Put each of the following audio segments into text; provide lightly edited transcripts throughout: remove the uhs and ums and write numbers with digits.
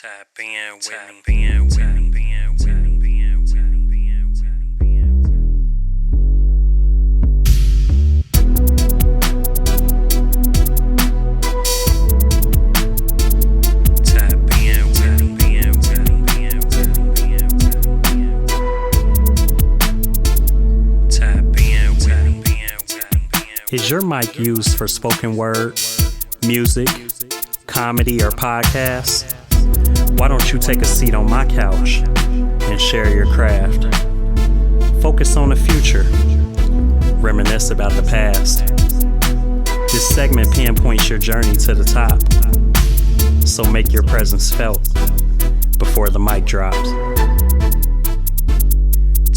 Tap in with me. Is your mic used for spoken word, music, comedy, or podcasts? Why don't you take a seat on my couch and share your craft? Focus on the future. Reminisce about the past. This segment pinpoints your journey to the top. So make your presence felt before the mic drops.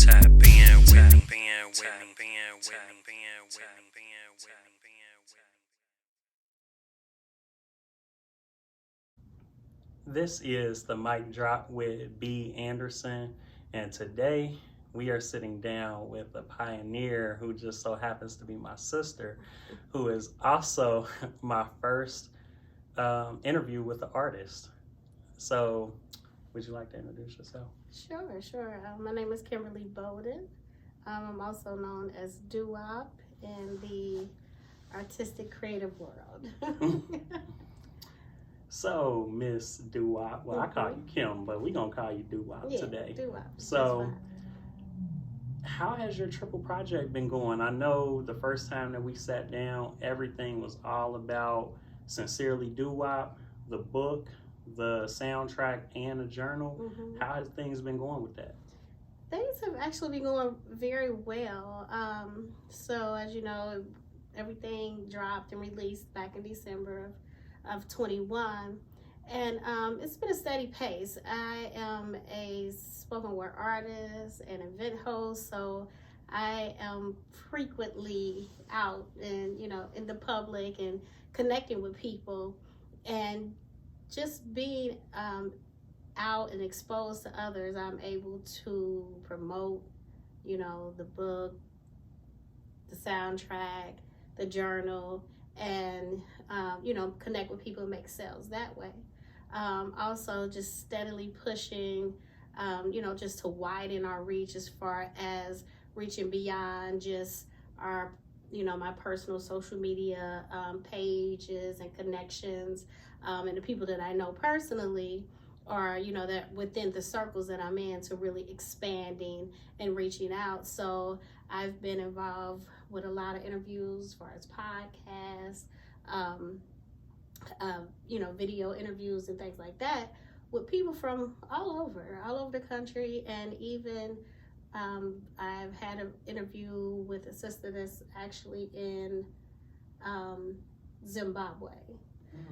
Tap in with me. This is the Mic Drop with B. Anderson, and today we are sitting down with a pioneer who just so happens to be my sister, who is also my first interview with the artist. So, would you like to introduce yourself? Sure. My name is Kimberly Bolden. I'm also known as DuWaup in the artistic creative world. So, Miss DuWaup, well, I call you Kim, but we're going to call you DuWaup today. DuWaup. So, how has your triple project been going? I know the first time that we sat down, everything was all about Sincerely DuWaup, the book, the soundtrack, and the journal. Mm-hmm. How has things been going with that? Things have actually been going very well. So, as you know, everything dropped and released back in December of 21, and it's been a steady pace. I am a spoken word artist and event host, so I am frequently out and in the public and connecting with people, and just being out and exposed to others. I'm able to promote the book, the soundtrack, the journal, and connect with people and make sales that way. Also just steadily pushing just to widen our reach as far as reaching beyond just our my personal social media pages and connections, and the people that I know personally, or that within the circles that I'm in, to really expanding and reaching out. So I've been involved with a lot of interviews as far as podcasts, video interviews and things like that with people from all over the country. And even I've had an interview with a sister that's actually in Zimbabwe.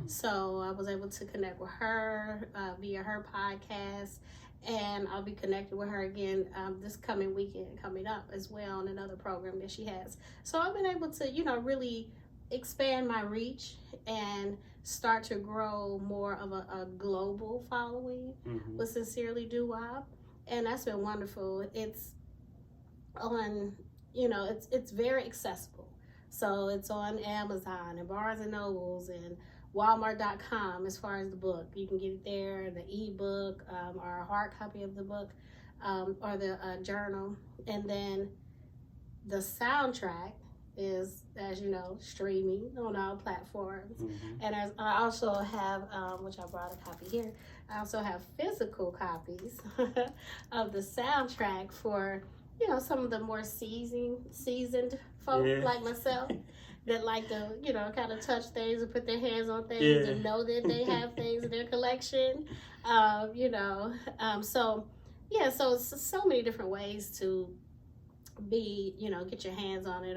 So I was able to connect with her via her podcast, and I'll be connected with her again this coming weekend coming up as well on another program that she has. So I've been able to, really expand my reach and start to grow more of a global following with Sincerely DuWaup, and that's been wonderful. It's on, it's very accessible. So it's on Amazon and Barnes and Nobles and Walmart.com as far as the book. You can get it there, the ebook, or a hard copy of the book, or the journal. And then the soundtrack is, as you know, streaming on all platforms. And as I also have, which I brought a copy here, I also have physical copies of the soundtrack for, some of the more seasoned folk like myself, that like to, kind of touch things and put their hands on things and know that they have things in their collection. So it's so many different ways to be, get your hands on it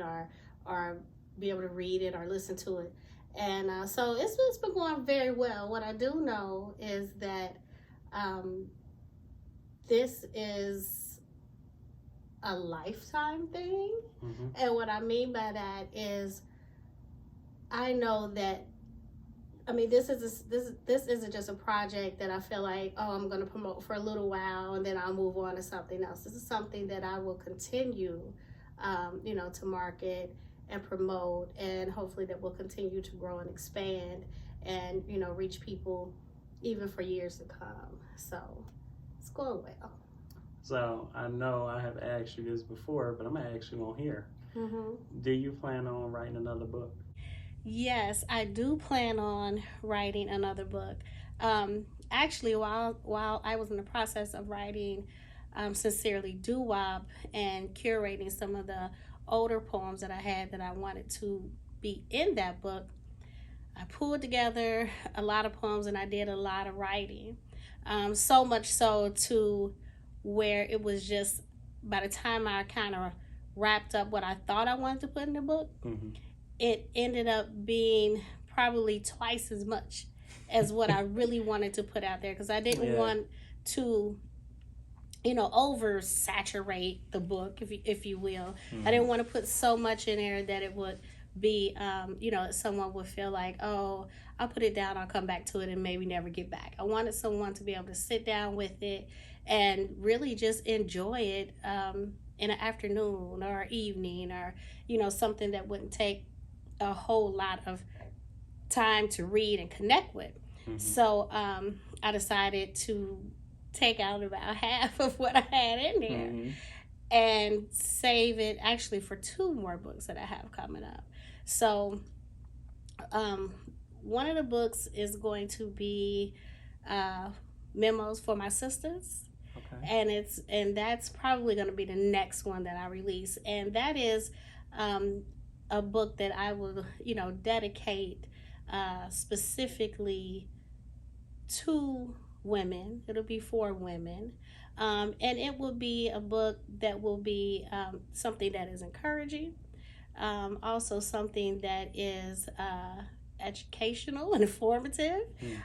or be able to read it or listen to it. And so it's been going very well. What I do know is that this is a lifetime thing. And what I mean by that is, I know that, this isn't just a project that I feel like, I'm going to promote for a little while and then I'll move on to something else. This is something that I will continue, to market and promote, and hopefully that will continue to grow and expand and, reach people even for years to come. So it's going well. So I know I have asked you this before, but I'm gonna ask you on here. Do you plan on writing another book? Yes, I do plan on writing another book. Actually, while I was in the process of writing Sincerely Doo-Wop and curating some of the older poems that I had that I wanted to be in that book, I pulled together a lot of poems and I did a lot of writing. So much so to where it was just by the time I kind of wrapped up what I thought I wanted to put in the book, it ended up being probably twice as much as what I really wanted to put out there, because I didn't want to, oversaturate the book, if you will. I didn't want to put so much in there that it would be, someone would feel like, oh, I'll put it down, I'll come back to it, and maybe never get back. I wanted someone to be able to sit down with it and really just enjoy it in an afternoon or evening, or something that wouldn't take a whole lot of time to read and connect with. So I decided to take out about half of what I had in there and save it actually for 2 more books that I have coming up. So one of the books is going to be Memos for My Sisters. Okay. And that's probably going to be the next one that I release. And that is a book that I will, dedicate specifically to women. It'll be for women. And it will be a book that will be something that is encouraging, also something that is educational and informative,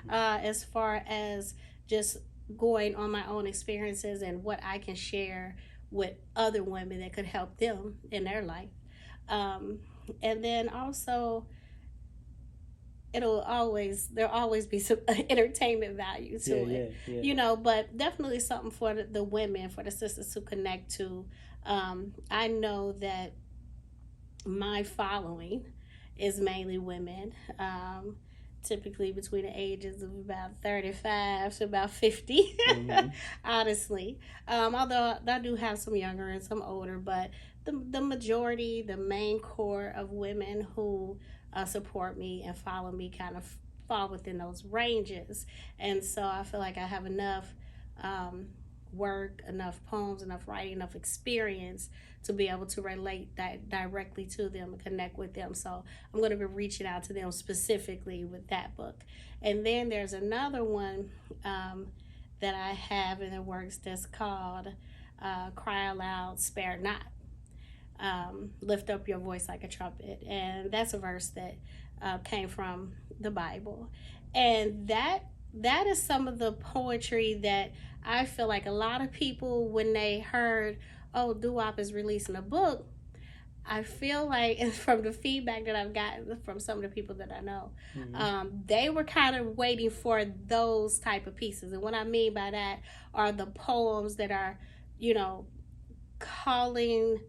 as far as just going on my own experiences and what I can share with other women that could help them in their life. And then also, there'll always be some entertainment value to it, but definitely something for the women, for the sisters to connect to. I know that my following is mainly women, typically between the ages of about 35 to about 50, honestly. Although I do have some younger and some older, but the majority, the main core of women who support me and follow me kind of fall within those ranges. And so I feel like I have enough work, enough poems, enough writing, enough experience to be able to relate that directly to them and connect with them. So I'm going to be reaching out to them specifically with that book. And then there's another one that I have in the works that's called Cry Aloud, Spare Not. Lift up your voice like a trumpet. And that's a verse that came from the Bible. And that is some of the poetry that I feel like a lot of people, when they heard, oh, Doo-Wop is releasing a book, I feel like, from the feedback that I've gotten from some of the people that I know, they were kind of waiting for those type of pieces. And what I mean by that are the poems that are, calling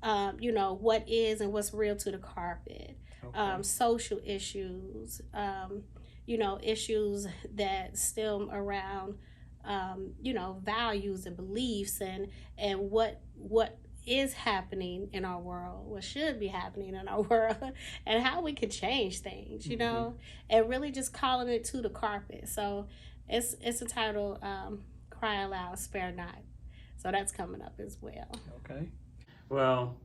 what is and what's real to the carpet. Okay. Social issues, issues that stem around, values and beliefs and what is happening in our world, what should be happening in our world, and how we could change things, and really just calling it to the carpet. So it's entitled Cry Aloud, Spare Not. So that's coming up as well. Okay. Well,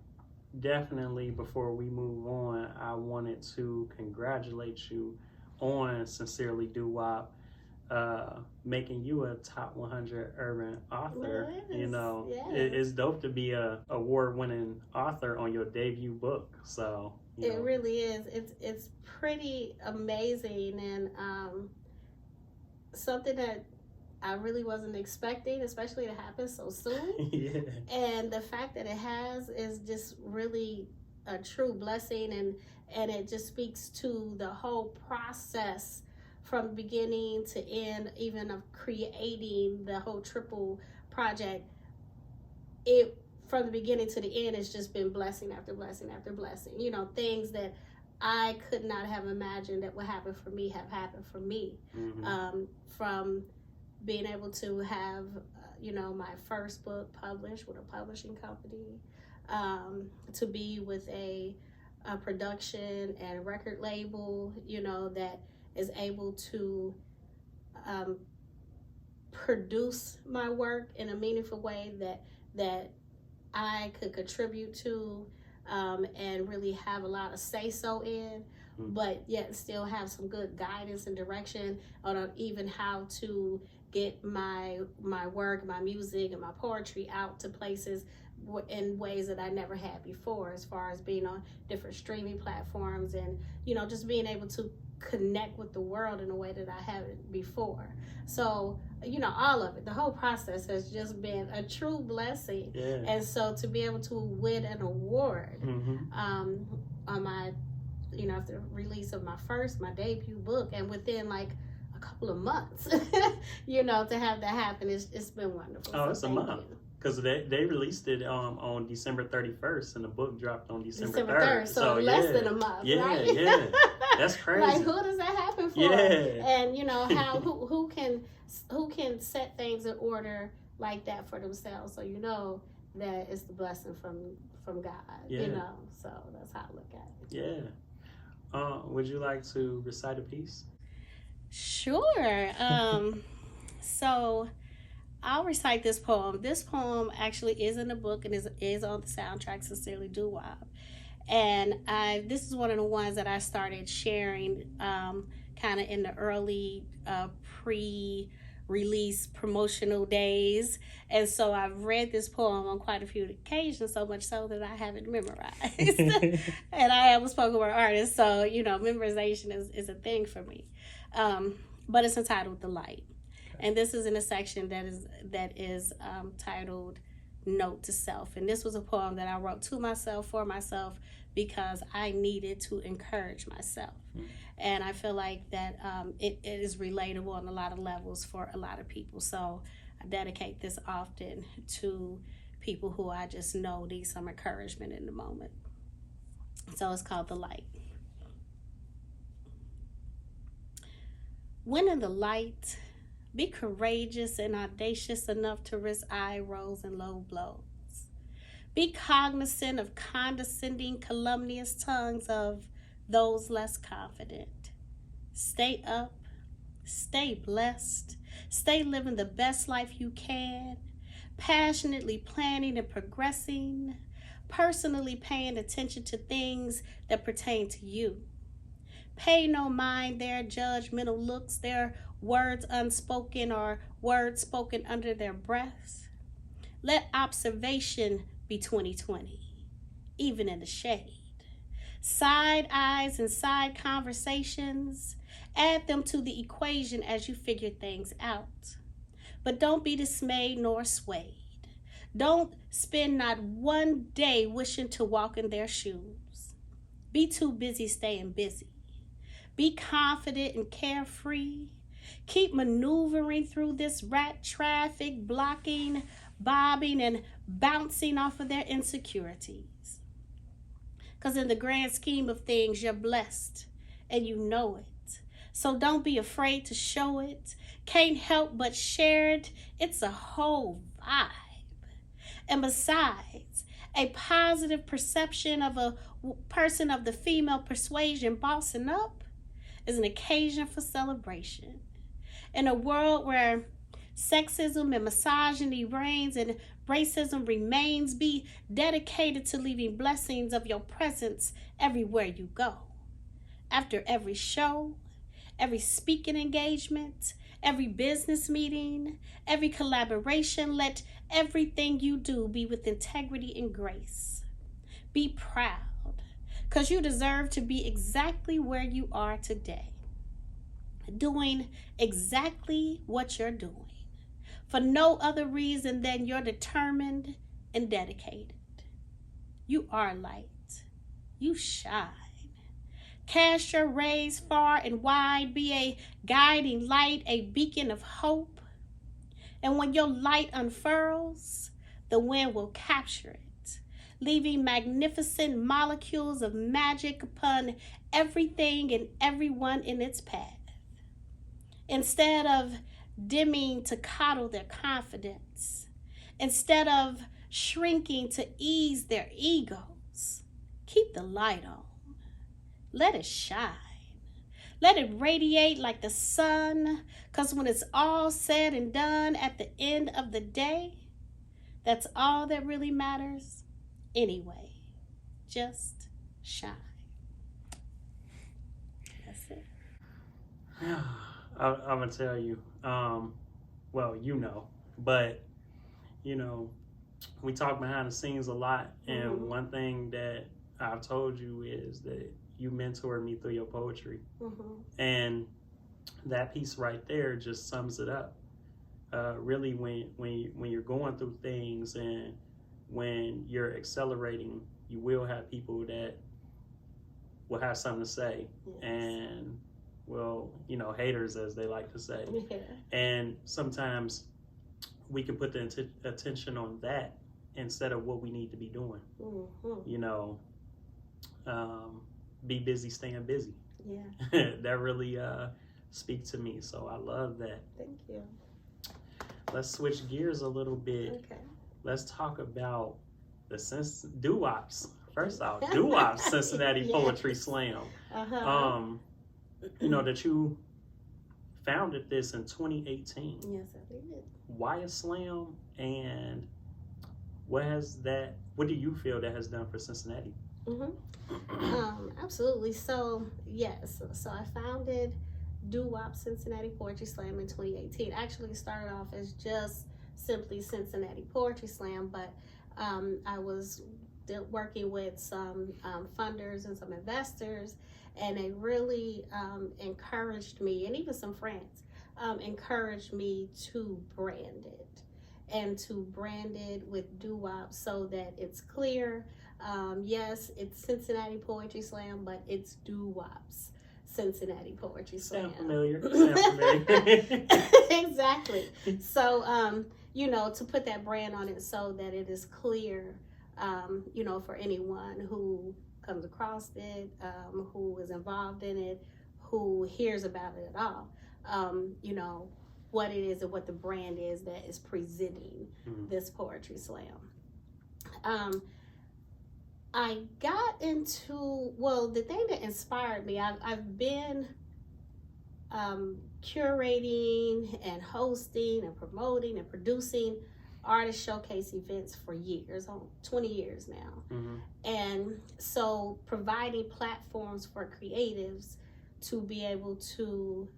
definitely before we move on, I wanted to congratulate you on Sincerely Doo-Wop, making you a top 100 urban author. Yes, it's dope to be a award-winning author on your debut book. So it really is. It's pretty amazing, and something that I really wasn't expecting, especially to happen so soon. And the fact that it has is just really a true blessing, and it just speaks to the whole process from beginning to end, even of creating the whole triple project. It, from the beginning to the end, has just been blessing after blessing after blessing. Things that I could not have imagined that what happened for me have happened for me. From being able to have, my first book published with a publishing company, to be with a production and record label, that is able to produce my work in a meaningful way that I could contribute to, and really have a lot of say-so in, but yet still have some good guidance and direction on even how to get my work, my music, and my poetry out to places in ways that I never had before, as far as being on different streaming platforms and, just being able to connect with the world in a way that I haven't before. So, all of it, the whole process has just been a true blessing. Yeah. And so to be able to win an award on my, after the release of my debut book, and within like a couple of months, to have that happen, it's been wonderful. Oh, so it's a month. Because they released it on December 31st, and the book dropped on December 3rd. So less than a month, right? Yeah. That's crazy. Like, who does that happen for? Yeah. And how who can set things in order like that for themselves? So that it's the blessing from God. Yeah. So that's how I look at it. Yeah. Would you like to recite a piece? Sure. So I'll recite this poem. This poem actually is in the book and is on the soundtrack, Kimberly DuWaup. And this is one of the ones that I started sharing kind of in the early pre-release promotional days. And so I've read this poem on quite a few occasions, so much so that I have it memorized. And I am a spoken word artist, so, memorization is a thing for me. But it's entitled The Light. And this is in a section that is titled Note to Self. And this was a poem that I wrote to myself, for myself, because I needed to encourage myself. And I feel like that it is relatable on a lot of levels for a lot of people. So I dedicate this often to people who I just know need some encouragement in the moment. So it's called The Light. When in the light, be courageous and audacious enough to risk eye rolls and low blows. Be cognizant of condescending, calumnious tongues of those less confident. Stay up, stay blessed, stay living the best life you can, passionately planning and progressing, personally paying attention to things that pertain to you. Pay no mind their judgmental looks, their words unspoken or words spoken under their breaths. Let observation be 20/20, even in the shade. Side eyes and side conversations, add them to the equation as you figure things out. But don't be dismayed nor swayed. Don't spend not one day wishing to walk in their shoes. Be too busy staying busy. Be confident and carefree. Keep maneuvering through this rat traffic, blocking, bobbing, and bouncing off of their insecurities. Because in the grand scheme of things, you're blessed and you know it. So don't be afraid to show it. Can't help but share it. It's a whole vibe. And besides, a positive perception of a person of the female persuasion bossing up is an occasion for celebration. In a world where sexism and misogyny reigns and racism remains, be dedicated to leaving blessings of your presence everywhere you go. After every show, every speaking engagement, every business meeting, every collaboration, let everything you do be with integrity and grace. Be proud, because you deserve to be exactly where you are today, doing exactly what you're doing, for no other reason than you're determined and dedicated. You are light. You shine. Cast your rays far and wide. Be a guiding light, a beacon of hope. And when your light unfurls, the wind will capture it, leaving magnificent molecules of magic upon everything and everyone in its path. Instead of dimming to coddle their confidence, instead of shrinking to ease their egos, keep the light on. Let it shine. Let it radiate like the sun, because when it's all said and done at the end of the day, that's all that really matters anyway. Just shine. That's it. I'm going to tell you, well, you know, but, you know, we talk behind the scenes a lot, and one thing that I've told you is that you mentored me through your poetry, and that piece right there just sums it up. Really, when you're going through things and when you're accelerating, you will have people that will have something to say, and well, you know, haters, as they like to say. And sometimes we can put the attention on that instead of what we need to be doing. You know, be busy staying busy. That really speaks to me, so I love that. Thank you. Let's switch gears a little bit. Okay. Let's talk about the DuWaups. First off, DuWaup Cincinnati Poetry Slam. You know that you founded this in 2018. Yes, I did. Why a slam, and what do you feel that has done for Cincinnati? Absolutely. So yes, so I founded DuWaup Cincinnati Poetry Slam in 2018. Actually, it started off as just simply Cincinnati Poetry Slam, but I was working with some funders and some investors, and they really encouraged me, and even some friends encouraged me to brand it, and to brand it with DuWaup so that it's clear. Yes, it's Cincinnati Poetry Slam, but it's DuWaup's Cincinnati Poetry Slam. Sound familiar. Sound familiar. Exactly. So, you know, to put that brand on it so that it is clear, you know, for anyone who comes across it, who is involved in it, who hears about it at all, you know, what it is and what the brand is that is presenting this poetry slam. I got into, well, the thing that inspired me, I've been curating and hosting and promoting and producing artist showcase events for years, 20 years now. And so providing platforms for creatives to be able to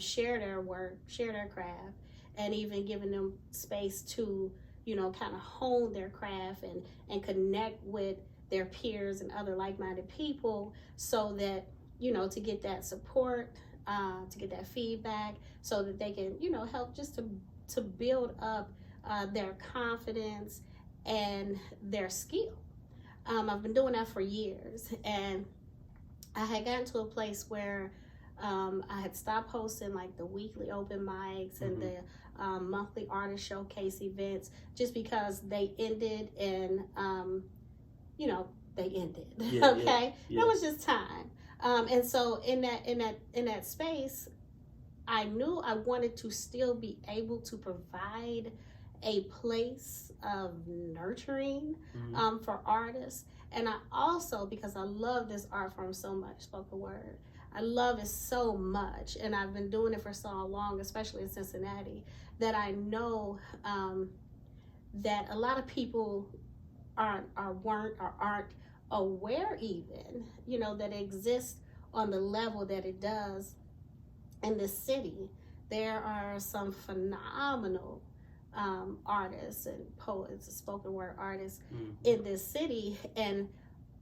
share their work, share their craft, and even giving them space to, you know, kind of hone their craft and connect with their peers and other like-minded people, so that, you know, to get that support, to get that feedback, so that they can, you know, help just to build up their confidence and their skill. I've been doing that for years, and I had gotten to a place where I had stopped hosting like the weekly open mics and the monthly artist showcase events, just because they ended, and you know, they ended. Okay. It was just time. And so in that space, I knew I wanted to still be able to provide a place of nurturing for artists. And I also, because I love this art form so much, spoken word, I love it so much, and I've been doing it for so long, especially in Cincinnati, that I know that a lot of people aren't aware even, you know, that it exists on the level that it does in this city. There are some phenomenal artists and poets, spoken word artists in this city, and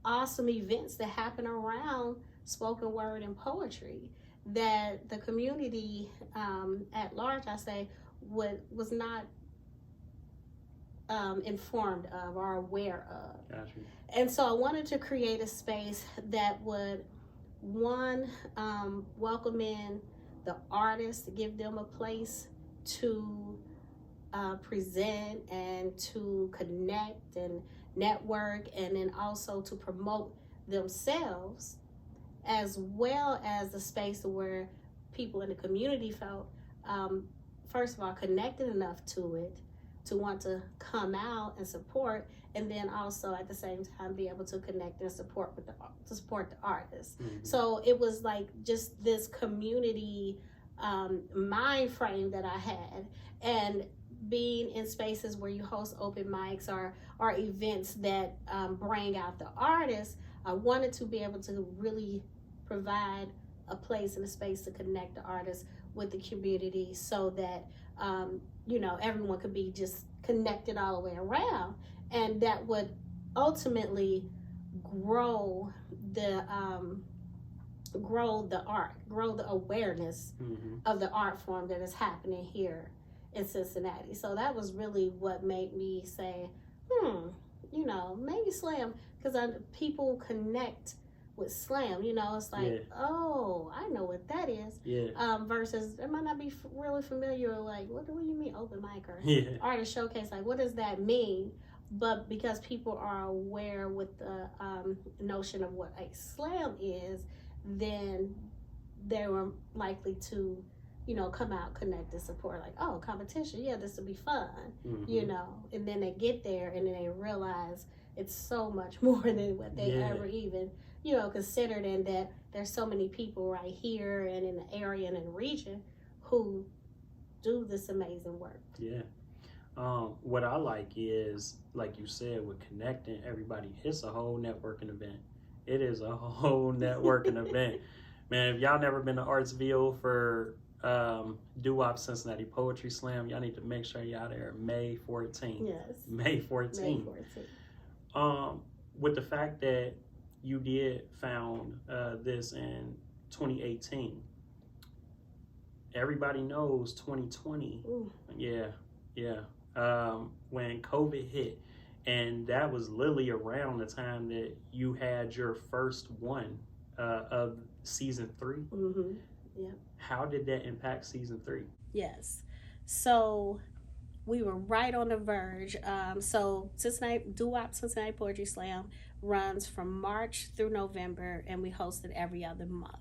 awesome events that happen around spoken word and poetry that the community at large, I say, was not informed of or aware of. Gotcha. And so I wanted to create a space that would, one, welcome in the artists, to give them a place to present and to connect network, and then also to promote themselves, as well as the space where people in the community felt, first of all, connected enough to it to want to come out and support, and then also at the same time be able to connect and support the artists. So it was like just this community mind frame that I had, and being in spaces where you host open mics or events that bring out the artists. I wanted to be able to really provide a place and a space to connect the artists with the community, so that everyone could be just connected all the way around, and that would ultimately grow the art, grow the awareness of the art form that is happening here in Cincinnati. So that was really what made me say, maybe slam, because people connect with slam. It's like, oh, I know what that is. Versus they might not be really familiar. Like, what do you mean open mic or artist showcase? Like, what does that mean? But because people are aware with the notion of what a slam is, then they were likely to, come out, connect, and support. Like, oh, competition, this will be fun, And then they get there and then they realize it's so much more than what they ever even, considered, and that there's so many people right here and in the area and in the region who do this amazing work. What I like is, like you said, with connecting everybody, it's a whole networking event. It is a whole networking event. Man, if y'all never been to Artsville for DuWaup Cincinnati Poetry Slam, y'all need to make sure y'all there May 14th. Yes. May 14th. With the fact that you did found this in 2018, everybody knows 2020. Ooh. When COVID hit, and that was literally around the time that you had your first one of season 3. How did that impact season 3? Yes, so we were right on the verge. So DuWaup Cincinnati Poetry Slam runs from March through November, and we host it every other month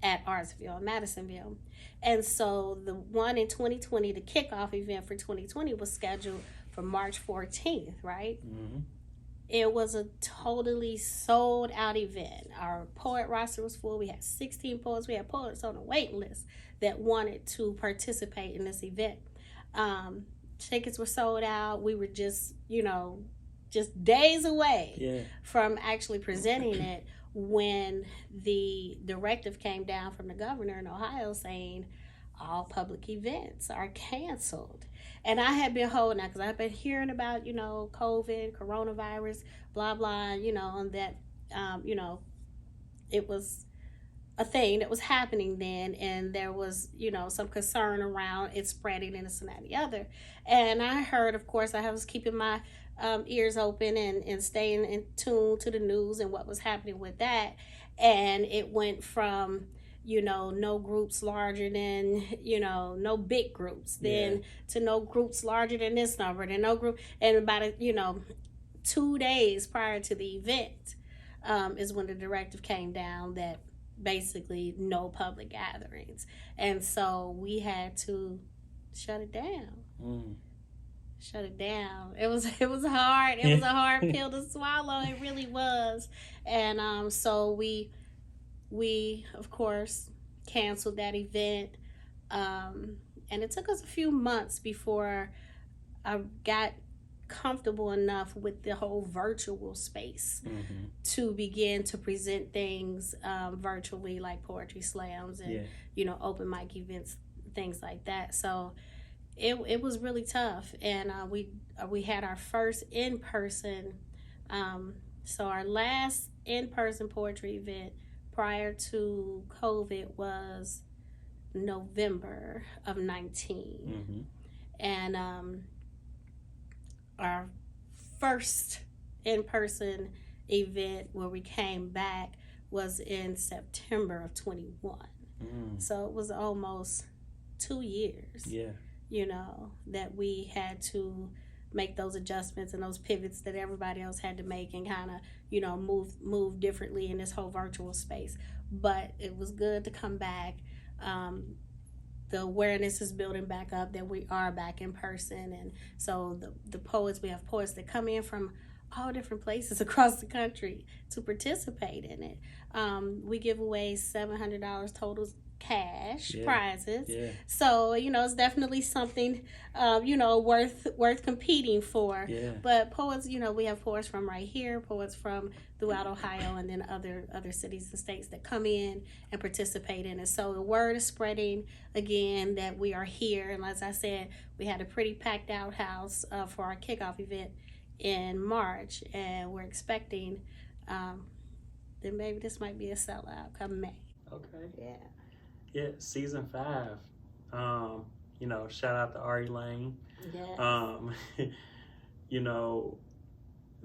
at Artsville, Madisonville. And so the one in 2020, the kickoff event for 2020, was scheduled for March 14th, right? It was a totally sold out event. Our poet roster was full. We had 16 poets. We had poets on the waiting list that wanted to participate in this event. Tickets were sold out. We were just days away from actually presenting it when the directive came down from the governor in Ohio saying all public events are canceled. And I had been holding out because I've been hearing about, COVID, coronavirus, blah, blah, and that, it was a thing that was happening then. And there was, some concern around it spreading in this and that and the other. And I heard, of course, I was keeping my ears open and staying in tune to the news and what was happening with that. And it went from, no groups larger than, no big groups, then to no groups larger than this number, then no group. And about, 2 days prior to the event is when the directive came down that basically no public gatherings. And so we had to shut it down. Shut it down. It was hard. It was a hard pill to swallow. It really was. And so we of course canceled that event. And it took us a few months before I got comfortable enough with the whole virtual space to begin to present things virtually, like poetry slams and open mic events, things like that. So it was really tough, and we had our first in-person, so our last in-person poetry event prior to COVID was November of 19. And our first in-person event where we came back was in September of 21. So it was almost 2 years. That we had to make those adjustments and those pivots that everybody else had to make, and kind of, you know, move differently in this whole virtual space. But it was good to come back. The awareness is building back up that we are back in person. And so the poets, we have poets that come in from all different places across the country to participate in it. We give away $700 total cash prizes. Yeah. So, you know, it's definitely something, you know, worth competing for. Yeah. But poets, you know, we have poets from right here, poets from throughout Ohio, and then other cities and states that come in and participate in it. So the word is spreading again that we are here. And as I said, we had a pretty packed out house for our kickoff event in March, and we're expecting that maybe this might be a sellout come May. Okay. Yeah. Yeah, season 5. You know, shout out to Ari Lane. Yeah. You know,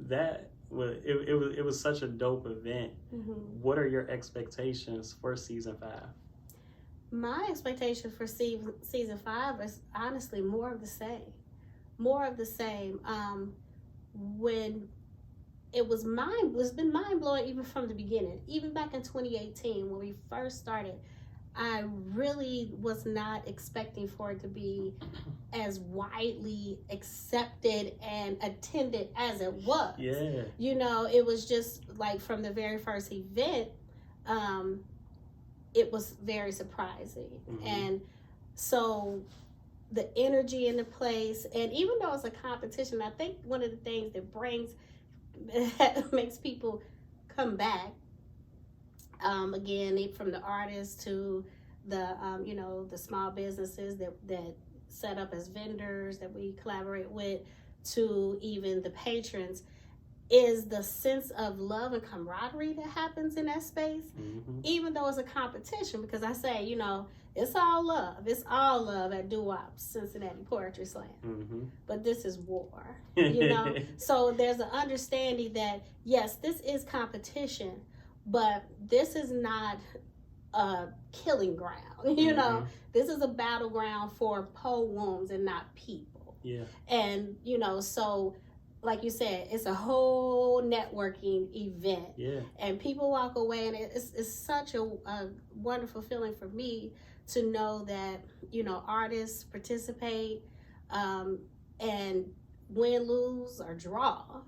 that was it was such a dope event. Mm-hmm. What are your expectations for season 5? My expectation for season 5 is honestly more of the same. More of the same. When it's been mind blowing even from the beginning. Even back in 2018 when we first started, I really was not expecting for it to be as widely accepted and attended as it was. Yeah. You know, it was just like from the very first event, it was very surprising. Mm-hmm. And so the energy in the place, and even though it's a competition, I think one of the things that makes people come back, again, from the artists to the you know, the small businesses that set up as vendors that we collaborate with, to even the patrons, is the sense of love and camaraderie that happens in that space. Mm-hmm. Even though it's a competition, because I say, you know, it's all love at DuWaup Cincinnati Poetry Slam. Mm-hmm. But this is war, you know. So there's an understanding that yes, this is competition, but this is not a killing ground. You know, this is a battleground for poems and not people. Yeah. And you know, so like you said, it's a whole networking event. Yeah. And people walk away, and it's such a wonderful feeling for me to know that, you know, artists participate, and win, lose, or draw,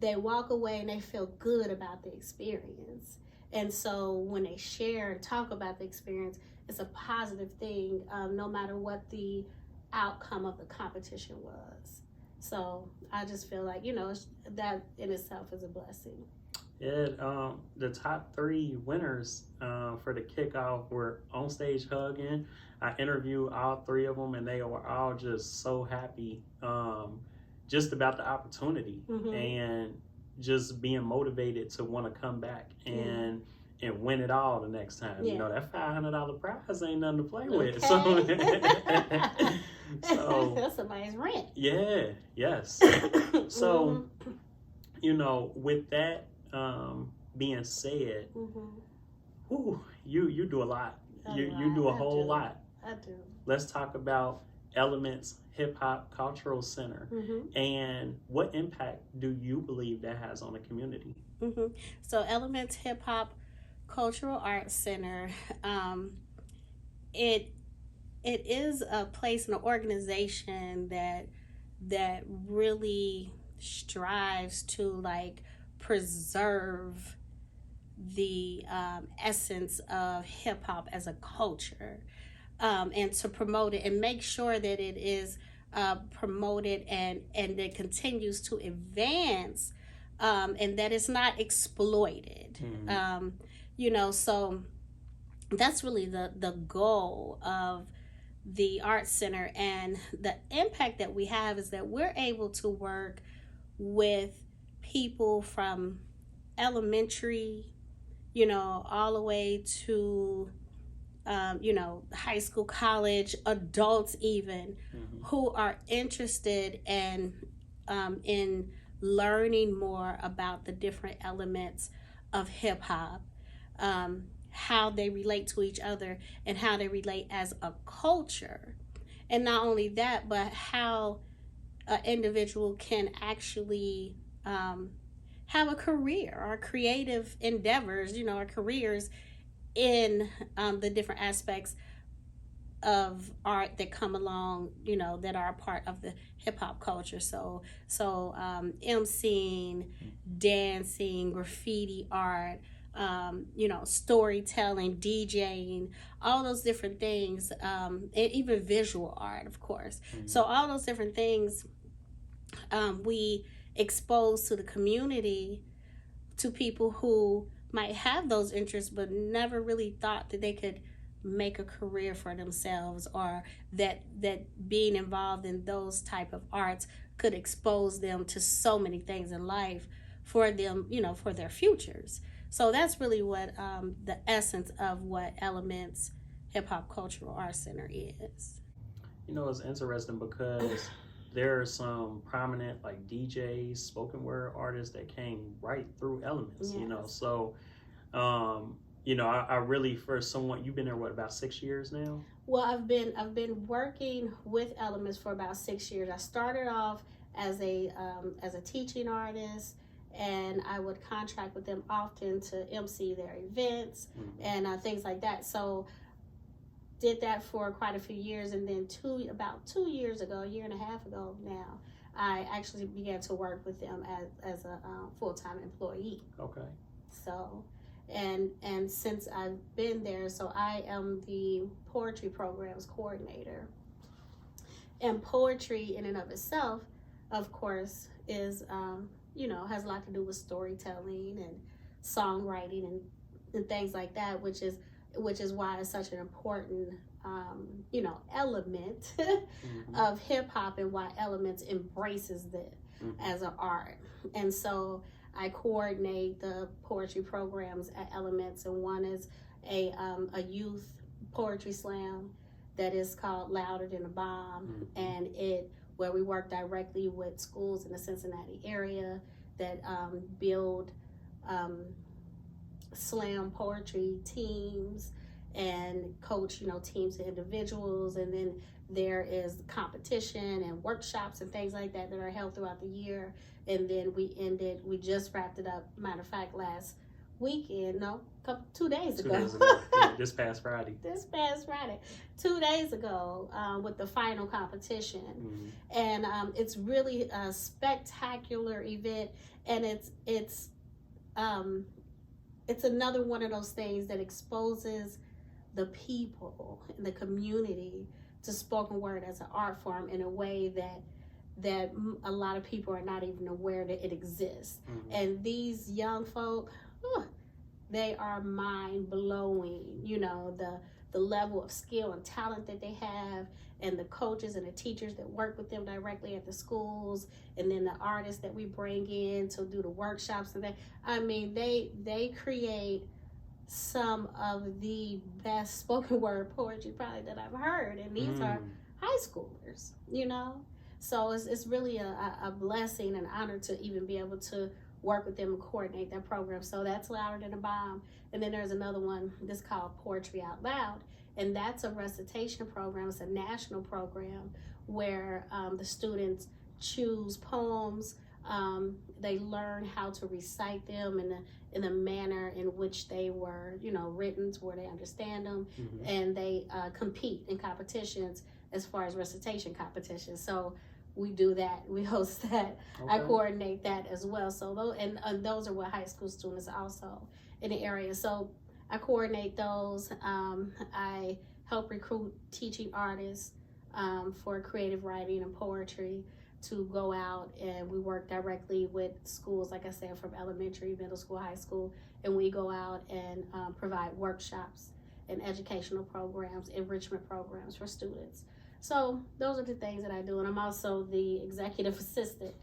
they walk away and they feel good about the experience. And so when they share and talk about the experience, it's a positive thing, no matter what the outcome of the competition was. So I just feel like, you know, that in itself is a blessing. Yeah, the top 3 winners for the kickoff were on stage hugging. I interviewed all 3 of them, and they were all just so happy, just about the opportunity, and just being motivated to want to come back and win it all the next time. You know, that $500 prize ain't nothing to play with. So, so that's somebody's rent. Yeah. Yes. So, you know, with that being said, you do a lot. You do a whole lot. I do. Let's talk about Elements Hip Hop Cultural Center, and what impact do you believe that has on the community? So Elements Hip Hop Cultural Arts Center, it is a place and an organization that really strives to like preserve the essence of hip hop as a culture, and to promote it and make sure that it is promoted and it continues to advance, and that it's not exploited. You know, so that's really the goal of the Arts Center, and the impact that we have is that we're able to work with people from elementary, you know, all the way to you know, high school, college, adults even, who are interested in learning more about the different elements of hip hop, how they relate to each other and how they relate as a culture. And not only that, but how an individual can actually have a career or creative endeavors, or careers in the different aspects of art that come along, that are a part of the hip hop culture. So emceeing, dancing, graffiti art, storytelling, DJing, all those different things, and even visual art, of course. Mm-hmm. So all those different things we expose to the community, to people who might have those interests but never really thought that they could make a career for themselves, or that being involved in those type of arts could expose them to so many things in life for them, for their futures. So that's really what the essence of what Elements Hip Hop Cultural Arts Center is. It's interesting because there are some prominent like DJs, spoken word artists that came right through Elements. Yes. So I really, for someone, you've been there about 6 years now? Well, I've been working with Elements for about 6 years. I started off as a teaching artist, and I would contract with them often to MC their events. Mm-hmm. and things like that. So did that for quite a few years, and then about 2 years ago, a year and a half ago now, I actually began to work with them as a full-time employee. Okay. So, and since I've been there, so I am the poetry programs coordinator. And poetry in and of itself, of course, is has a lot to do with storytelling and songwriting and things like that, which is why it's such an important element mm-hmm. of hip hop, and why Elements embraces it mm-hmm. as an art. And so I coordinate the poetry programs at Elements, and one is a youth poetry slam that is called Louder Than a Bomb, mm-hmm. and where we work directly with schools in the Cincinnati area that build slam poetry teams and coach teams and individuals. And then there is competition and workshops and things like that are held throughout the year. And then we just wrapped it up, matter of fact, last weekend, 2 days ago. 2 days ago. Yeah, this past Friday, 2 days ago, with the final competition. Mm-hmm. And it's really a spectacular event, and it's another one of those things that exposes the people in the community to spoken word as an art form in a way that a lot of people are not even aware that it exists. Mm-hmm. And these young folk, they are mind-blowing, the level of skill and talent that they have, and the coaches and the teachers that work with them directly at the schools, and then the artists that we bring in to do the workshops. And they create some of the best spoken word poetry probably that I've heard, and these are high schoolers, So it's really a blessing and honor to even be able to work with them and coordinate that program. So that's Louder Than a Bomb. And then there's another one that's called Poetry Out Loud, and that's a recitation program. It's a national program where the students choose poems. They learn how to recite them in a manner in which they were, written to where they understand them, mm-hmm. and they compete in competitions as far as recitation competitions. So we do that. We host that. Okay. I coordinate that as well. So those are what high school students also in the area. So I coordinate those. I help recruit teaching artists for creative writing and poetry to go out, and we work directly with schools, like I said, from elementary, middle school, high school, and we go out and provide workshops and educational programs, enrichment programs for students. So those are the things that I do, and I'm also the executive assistant.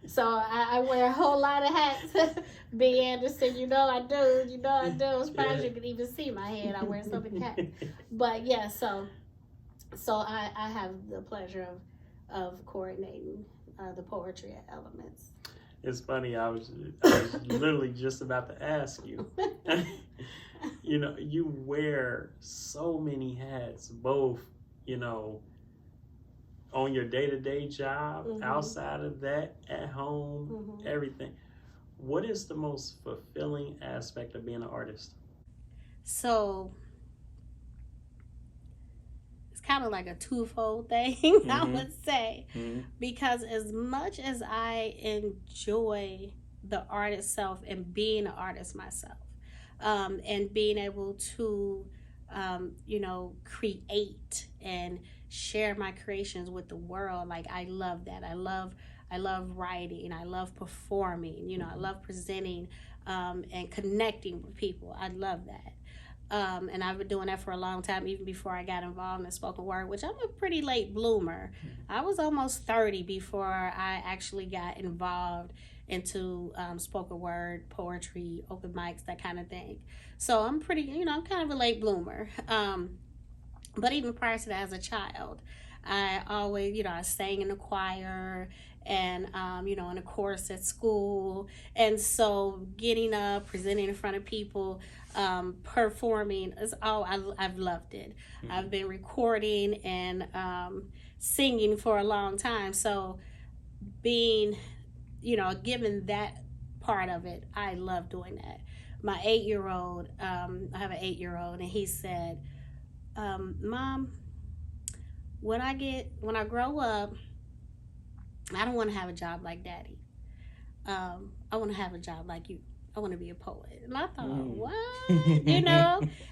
So I wear a whole lot of hats. B. Anderson, I do. I'm surprised you can even see my head. I wear so many hats. But yeah, so I have the pleasure of coordinating the poetry at Elements. It's funny, I was literally just about to ask you. You wear so many hats, both, on your day-to-day job, outside of that, at home, everything. What is the most fulfilling aspect of being an artist? So it's kind of like a twofold thing, I would say, because as much as I enjoy the art itself and being an artist myself, and being able to, create and share my creations with the world, like I love that. I love writing. I love performing. I love presenting, and connecting with people. I love that. And I've been doing that for a long time, even before I got involved in spoken word, which I'm a pretty late bloomer. I was almost 30 before I actually got involved into spoken word, poetry, open mics, that kind of thing. So I'm pretty, I'm kind of a late bloomer. But even prior to that, as a child, I always, I sang in the choir and, in a chorus at school. And so getting up, presenting in front of people, performing is all, I've loved it. I've been recording and singing for a long time. So being, given that part of it, I love doing that. My 8-year-old, I have an 8-year-old, and he said, Mom, when I grow up, I don't want to have a job like Daddy. I want to have a job like you. I want to be a poet. And I thought, what?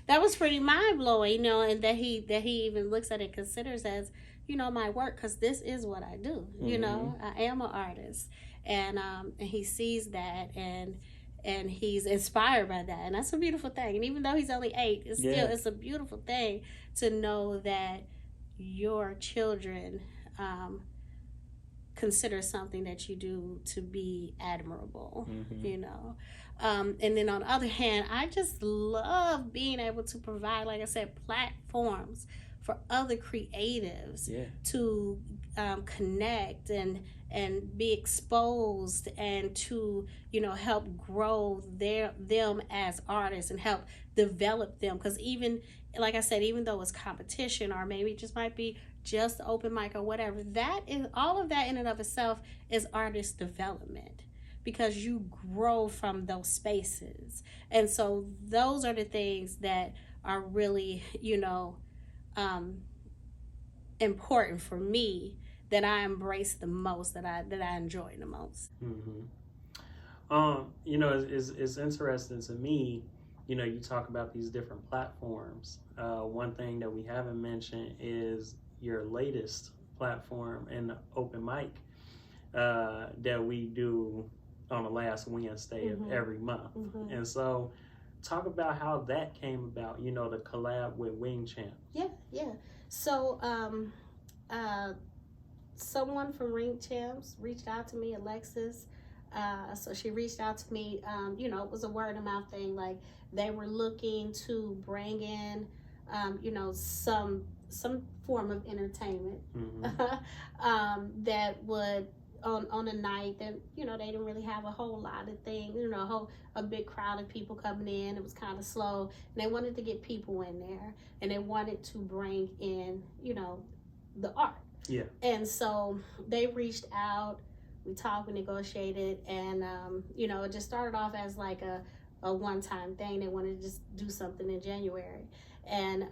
That was pretty mind blowing, and that he even looks at it, considers as, my work, because this is what I do. I am an artist, and he sees that, and he's inspired by that, and that's a beautiful thing. And even though he's only 8, it's a beautiful thing to know that your children consider something that you do to be admirable, and then on the other hand, I just love being able to provide, like I said, platforms for other creatives to connect and be exposed, and to help grow them as artists and help develop them. Because even, like I said, even though it's competition, or maybe it just might be just open mic or whatever, that is, all of that in and of itself is artist development, because you grow from those spaces. And so those are the things that are really important for me, that I embrace the most, that I enjoy the most. It's interesting to me. You talk about these different platforms. One thing that we haven't mentioned is your latest platform and the open mic that we do on the last Wednesday of every month. And so talk about how that came about, the collab with Wing Champs. Yeah. So someone from Ring Champs reached out to me, Alexis. So she reached out to me, it was a word of mouth thing. Like, they were looking to bring in, some form of entertainment that would, on a night that, they didn't really have a whole lot of things, a big crowd of people coming in. It was kind of slow, and they wanted to get people in there, and they wanted to bring in, the art. Yeah. And so they reached out, we talked, we negotiated, and, it just started off as like a one-time thing. They wanted to just do something in January. And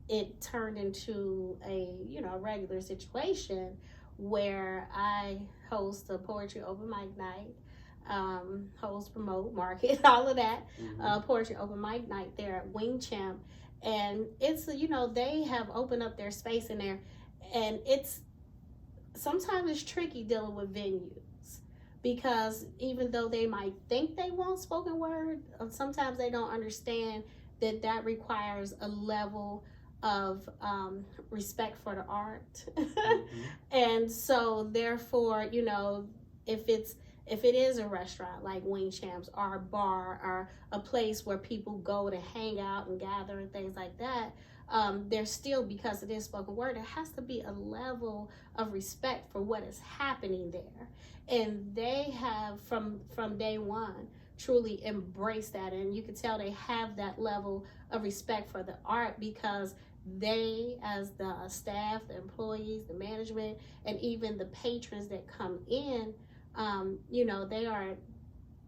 it turned into a, regular situation where I host a poetry open mic night, host, promote, market, all of that, poetry open mic night there at Wing Champ. And it's, they have opened up their space in there, and sometimes it's tricky dealing with venues, because even though they might think they want spoken word, sometimes they don't understand that requires a level of respect for the art. And so therefore, if it is a restaurant like Wing Champs, or a bar, or a place where people go to hang out and gather and things like that, there's still, because it is spoken word, there has to be a level of respect for what is happening there. And they have, from day one, truly embraced that. And you can tell they have that level of respect for the art, because they, as the staff, the employees, the management, and even the patrons that come in,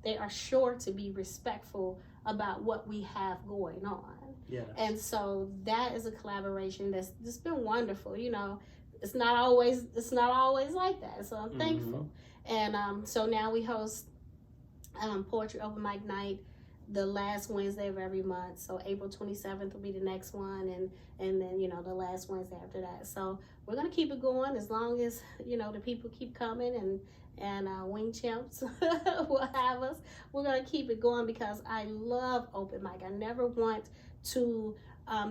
they are sure to be respectful about what we have going on. Yes. And so that is a collaboration that's just been wonderful. It's not always like that. So I'm thankful. And so now we host poetry open mic night the last Wednesday of every month. So April 27th will be the next one, and then the last Wednesday after that. So we're gonna keep it going as long as the people keep coming, and Wing Chimps will have us. We're gonna keep it going because I love open mic. I never want to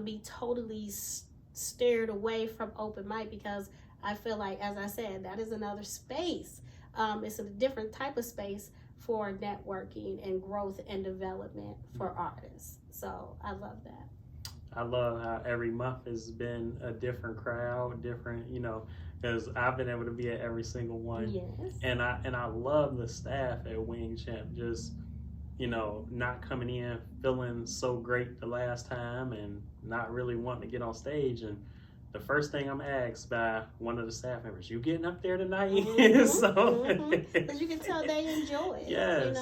be totally steered away from open mic, because I feel like, as I said, that is another space. It's a different type of space for networking and growth and development for artists. So I love that. I love how every month has been a different crowd, different, because I've been able to be at every single one. Yes. And I love the staff at Wing Chimp, just, not coming in feeling so great the last time and not really wanting to get on stage. And the first thing I'm asked by one of the staff members, "You getting up there tonight?" Because you can tell they enjoy it. Yes.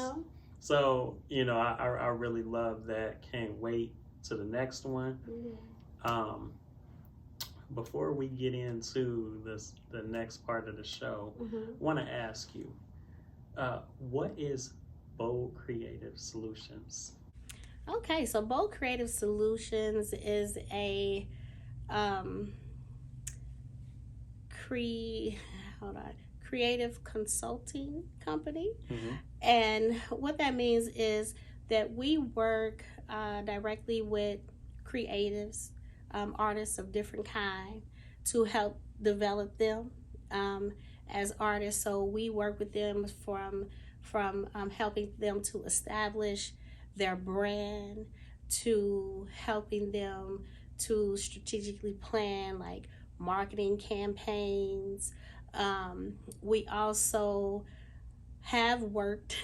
So, I really love that. Can't wait to the next one. Before we get into the next part of the show, I want to ask you, what is Bold Creative Solutions? Okay, so Bold Creative Solutions is a creative consulting company. And what that means is that we work directly with creatives, artists of different kind, to help develop them as artists. So we work with them from helping them to establish their brand, to helping them to strategically plan like marketing campaigns. We also have worked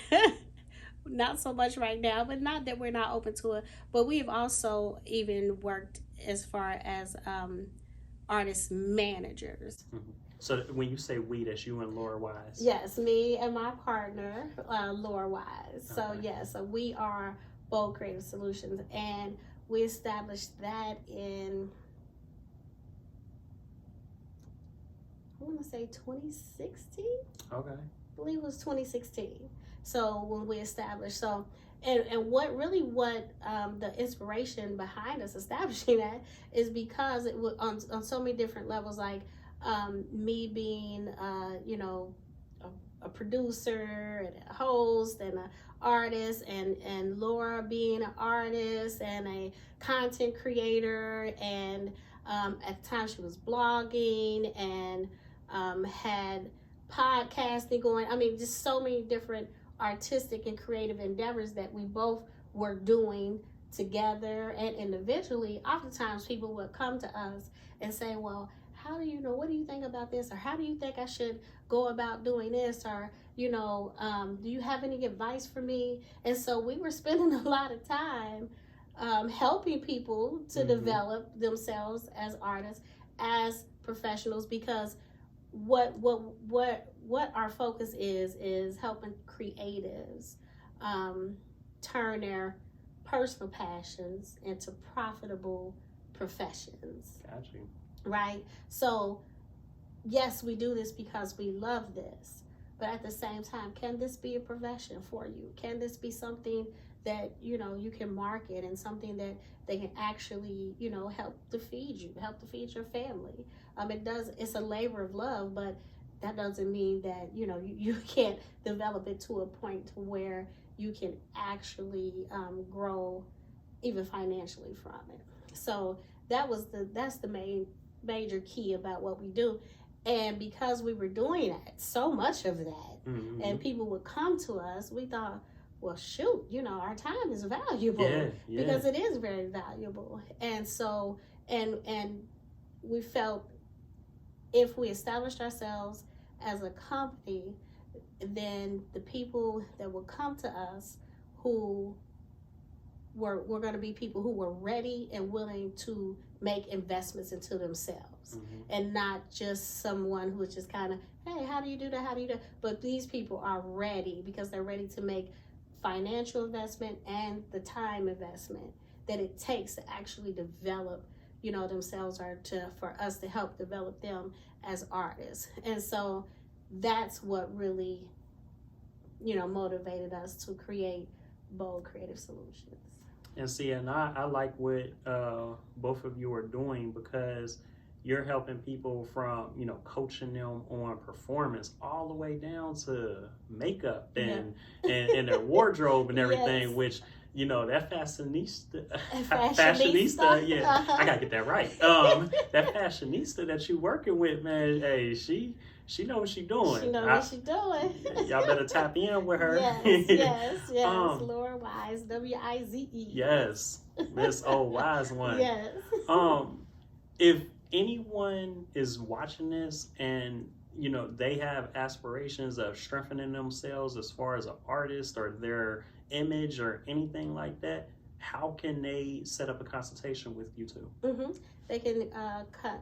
not so much right now, but not that we're not open to it, but we've also even worked as far as artist managers. So when you say we, that's you and Laura Wise? Yes, me and my partner, Laura Wise. So so we are Bold Creative Solutions, and we established that in, I want to say 2016. Okay. I believe it was 2016. So when we established, and what the inspiration behind us establishing that is because it was on so many different levels, like me being a producer and a host and an artist, and Laura being an artist and a content creator, and at the time she was blogging and had podcasting going. I mean, just so many different artistic and creative endeavors that we both were doing together and individually. Oftentimes people would come to us and say, well, what do you think about this? Or how do you think I should go about doing this? Or, do you have any advice for me? And so we were spending a lot of time helping people to develop themselves as artists, as professionals, because what our focus is helping creatives turn their personal passions into profitable professions. Gotcha. Right? So, yes, we do this because we love this, but at the same time, can this be a profession for you? Can this be something that, you can market, and something that they can actually, help to feed you, help to feed your family? It's a labor of love, but that doesn't mean that, you can't develop it to a point to where you can actually grow even financially from it. So that's the major key about what we do. And because we were doing that, so much of that, and people would come to us, we thought, well, shoot, our time is valuable, because it is very valuable. And so, and we felt if we established ourselves as a company, then the people that would come to us who were going to be people who were ready and willing to make investments into themselves, and not just someone who is just kind of, hey, how do you do that? How do you do that? But these people are ready because they're ready to make financial investment and the time investment that it takes to actually develop, themselves, or for us to help develop them as artists. And so that's what really, motivated us to create Bold Creative Solutions. And see, and I like what both of you are doing, because you're helping people from, coaching them on performance all the way down to makeup and their wardrobe and everything, yes. Which, that fashionista, yeah, I gotta get that right. That fashionista that you working with, man, hey, she know what she doing. She know what she doing. Y'all better tap in with her. Yes. Laura Wise, Wize. Yes, Miss Old Wise One. Yes. If anyone is watching this and they have aspirations of strengthening themselves as far as an artist or their image or anything like that, how can they set up a consultation with you two? They can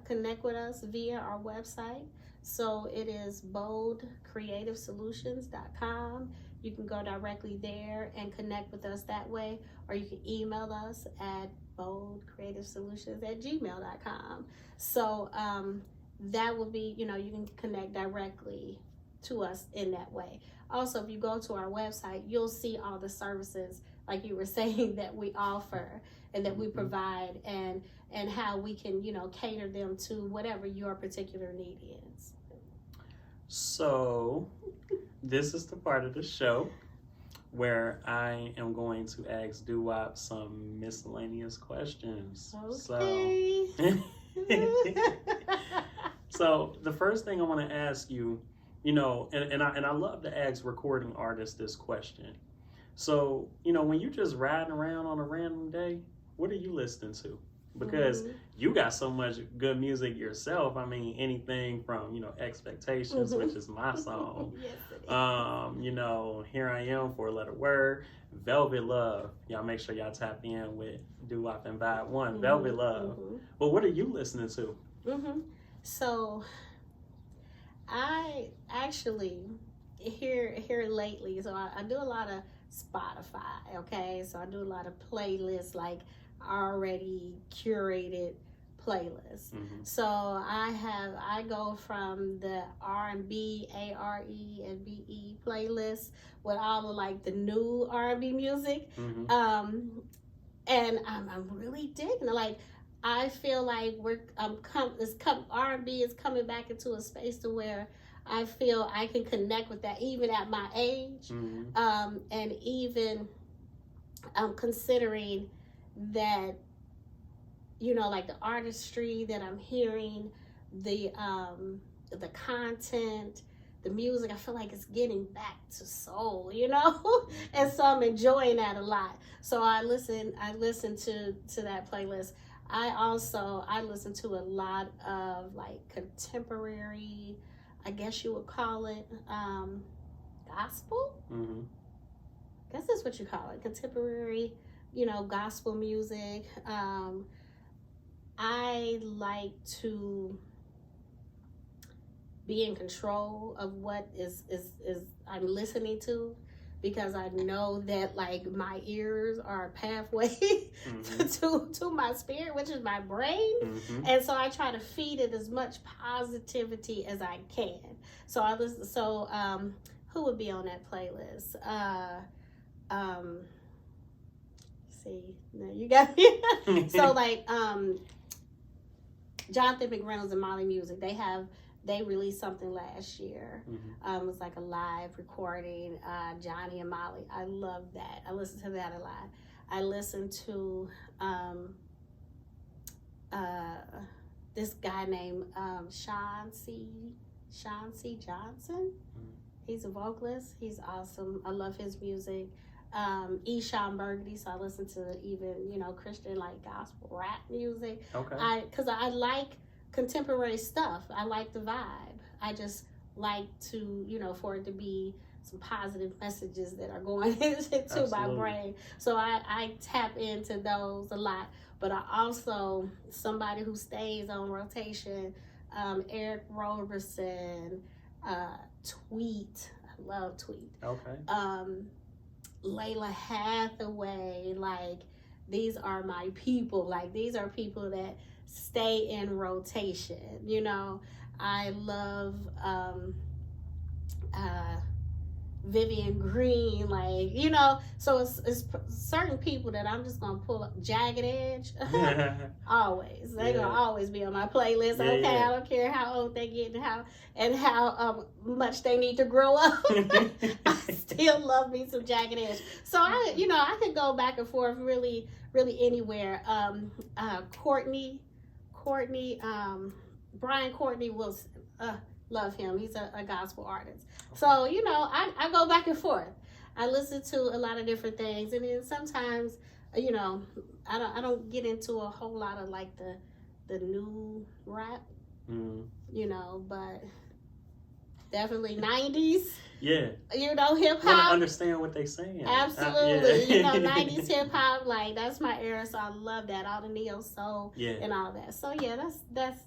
connect with us via our website. So it is boldcreativesolutions.com. You can go directly there and connect with us that way, or you can email us at boldcreativesolutions@gmail.com. So that will be, you can connect directly to us in that way. Also, if you go to our website, you'll see all the services, like you were saying, that we offer and that we provide, and how we can, cater them to whatever your particular need is. So this is the part of the show where I am going to ask DuWaup some miscellaneous questions. Okay. So the first thing I want to ask you, and I love to ask recording artists this question. So, when you're just riding around on a random day, what are you listening to? Because you got so much good music yourself. I mean, anything from, Expectations, which is my song. Yes, Here I Am, 4-letter word, Velvet Love. Y'all make sure y'all tap in with DuWaup and Vibe One, Velvet Love. But what are you listening to? So I actually here lately, so I do a lot of Spotify, okay? So I do a lot of playlists, like already curated playlists. So I go from the R&B, A-R-E and B-E playlist with all of like the new R&B music. And I'm really digging it. Like, I feel like R&B is coming back into a space to where I feel I can connect with that even at my age. And even considering that, like the artistry that I'm hearing, the content, the music, I feel like it's getting back to soul, and so I'm enjoying that a lot. So I listen to that playlist. I listen to a lot of like contemporary, I guess you would call it, gospel. I guess that's what you call it, contemporary, gospel music. I like to be in control of what is I'm listening to, because I know that like my ears are a pathway to my spirit, which is my brain. And so I try to feed it as much positivity as I can. So I listen. So who would be on that playlist? See, no, you got me. So like Jonathan McReynolds and Molly Music, they released something last year. It was like a live recording, Johnny and Molly. I love that. I listen to that a lot. I listen to this guy named Sean C. Johnson. He's a vocalist. He's awesome. I love his music. Sean Burgundy, so I listen to even, Christian, like gospel rap music. Okay. Because I like contemporary stuff. I like the vibe. I just like to, for it to be some positive messages that are going into my brain. So I tap into those a lot. but I also somebody who stays on rotation. Eric Roberson, Tweet. I love Tweet. Okay. Layla Hathaway. Like, these are my people. Like, these are people that stay in rotation. You know, I love Vivian Green, like, you know, so it's certain people that I'm just gonna pull up. Jagged Edge, always they're gonna always be on my playlist. I don't care how old they get and how much they need to grow up. I still love me some Jagged Edge. So I could go back and forth really anywhere. Brian Courtney Wilson. Love him. He's a gospel artist. So, I go back and forth. I listen to a lot of different things, and then sometimes, I don't get into a whole lot of like the new rap, but definitely 90s. Yeah. Hip hop. I understand what they're saying. Absolutely. 90s hip hop, like, that's my era, so I love that. All the neo soul and all that. So yeah, that's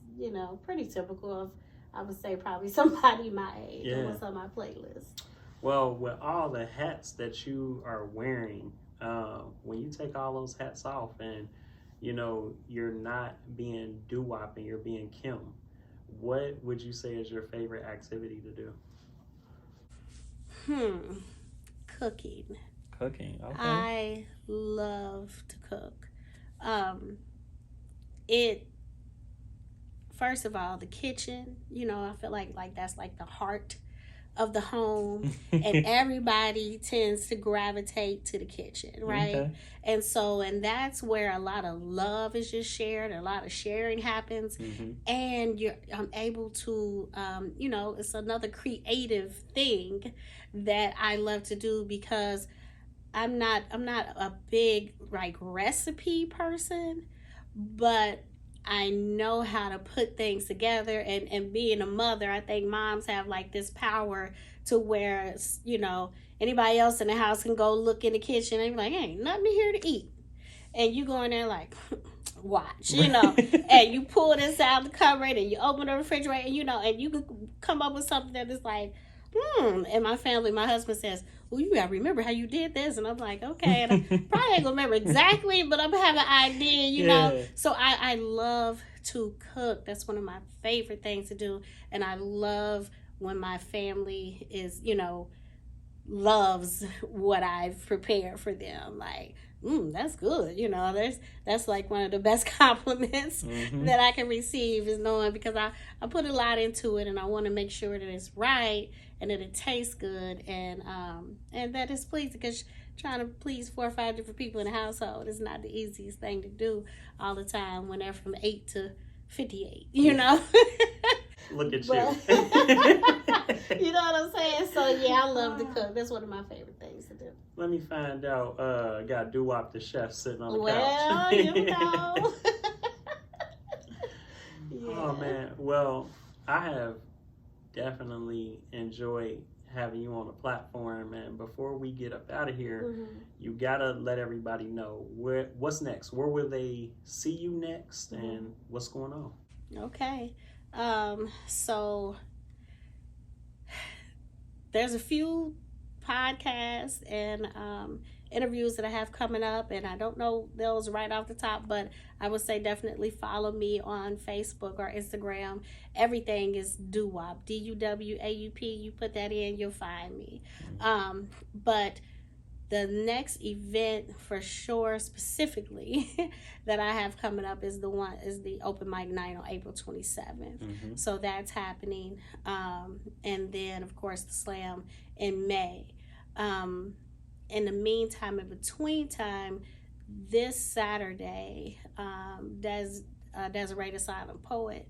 pretty typical of, I would say, probably somebody my age. What's on my playlist. Well, with all the hats that you are wearing, when you take all those hats off and, you're not being DuWaup and you're being Kim, what would you say is your favorite activity to do? Cooking. Cooking, okay. I love to cook. First of all, the kitchen, I feel like that's like the heart of the home, and everybody tends to gravitate to the kitchen, right? Okay. And that's where a lot of love is just shared, a lot of sharing happens, and you're able to, it's another creative thing that I love to do, because I'm not a big like recipe person, but I know how to put things together, and being a mother, I think moms have like this power to where, anybody else in the house can go look in the kitchen and be like, ain't nothing here to eat. And you go in there like, watch, and you pull this out of the cupboard and you open the refrigerator, and you can come up with something that is like, and my family, my husband says, well, you gotta remember how you did this, and I'm like, okay, and I probably ain't gonna remember exactly, but I'm gonna have an idea, So I love to cook. That's one of my favorite things to do, and I love when my family is, loves what I've prepared for them. Like, that's good. That's like one of the best compliments that I can receive, is knowing, because I put a lot into it, and I want to make sure that it's right and that it tastes good, and that it's pleasing, because trying to please 4 or 5 different people in the household is not the easiest thing to do all the time when they're from 8 to 58, Look at you. You know what I'm saying? So yeah, I love to cook. That's one of my favorite things to do. Let me find out. Got DuWaup the chef sitting on the couch. Well, Oh man. Well, I have definitely enjoyed having you on the platform, and before we get up out of here, you gotta let everybody know what's next. Where will they see you next, and what's going on? Okay. So there's a few podcasts and interviews that I have coming up, and I don't know those right off the top, but I would say definitely follow me on Facebook or Instagram. Everything is DuWaup, DuWaup. You put that in, you'll find me. But the next event for sure, specifically, that I have coming up is the open mic night on April 27th. So that's happening. And then, of course, the slam in May. In the meantime, in between time, this Saturday, Desiree the Silent Poet,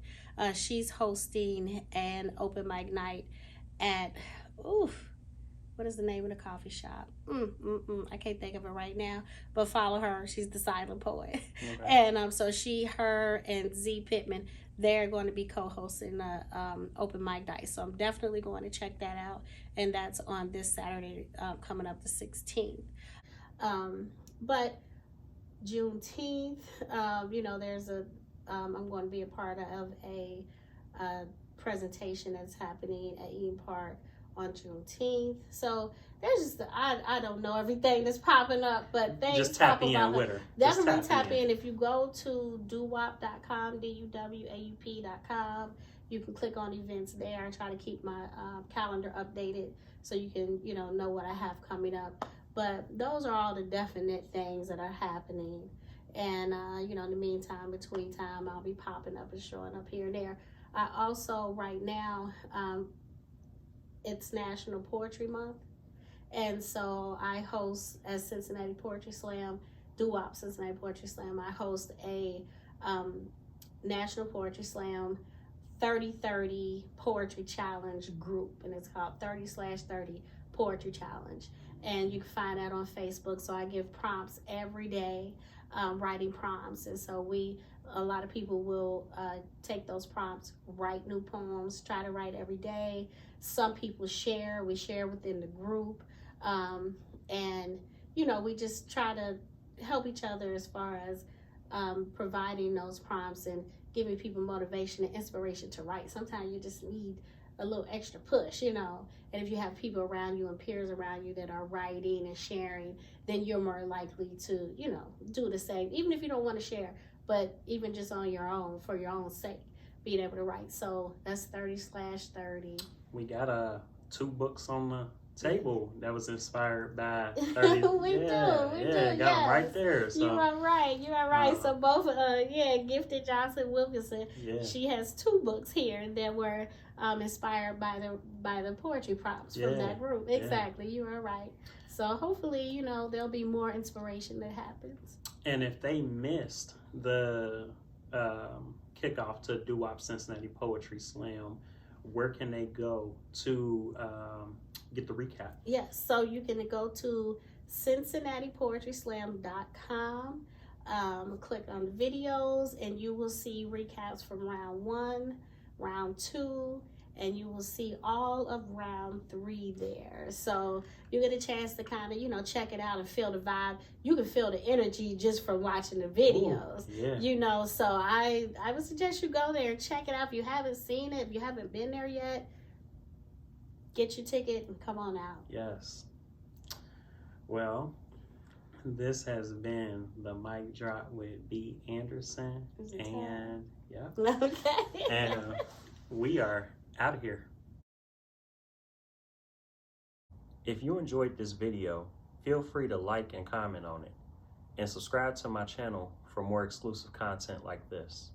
she's hosting an open mic night at, what is the name of the coffee shop? I can't think of it right now, but follow her. She's the Silent Poet. Okay. And so her and Z Pittman, they're going to be co-hosting the open mic night. So I'm definitely going to check that out. And that's on this Saturday, coming up the 16th. But Juneteenth, there's I'm going to be a part of a presentation that's happening at Eden Park on Juneteenth. So there's just I don't know everything that's popping up, but things just tap pop in up. with her. Definitely tap in. If you go to duwaup.com, duwaup.com, you can click on events there. I try to keep my calendar updated so you can know what I have coming up. But those are all the definite things that are happening. And in the meantime, between time, I'll be popping up and showing up here and there. I also, right now, it's National Poetry Month. And so I host at Cincinnati Poetry Slam, DuWaup Cincinnati Poetry Slam. I host a National Poetry Slam 30-30 Poetry Challenge group. And it's called 30/30 Poetry Challenge. And you can find that on Facebook. So I give prompts every day, writing prompts. And so a lot of people will take those prompts, write new poems, try to write every day. Some people share. We share within the group. And we just try to help each other as far as providing those prompts and giving people motivation and inspiration to write. Sometimes you just need a little extra push, and if you have people around you and peers around you that are writing and sharing, then you're more likely to do the same, even if you don't want to share, but even just on your own, for your own sake, being able to write. So that's 30/30. We got 2 books on the table that was inspired by 30. we do. Got them right there. So. You are right. So both, Gifted Johnson Wilkinson, she has 2 books here that were inspired by the poetry prompts from that group. Exactly, you are right. So hopefully, there'll be more inspiration that happens. And if they missed the kickoff to DuWaup Cincinnati Poetry Slam, where can they go to get the recap? Yes, so you can go to CincinnatiPoetrySlam.com, click on the videos, and you will see recaps from round 1, round 2, and you will see all of round 3 there. So you get a chance to kind of, check it out and feel the vibe. You can feel the energy just from watching the videos. Ooh, so I would suggest you go there and check it out. If you haven't seen it, if you haven't been there yet, get your ticket and come on out. Yes. Well, this has been the Mic Drop with B. Anderson. And Okay. And we are out of here. If you enjoyed this video, feel free to like and comment on it, and subscribe to my channel for more exclusive content like this.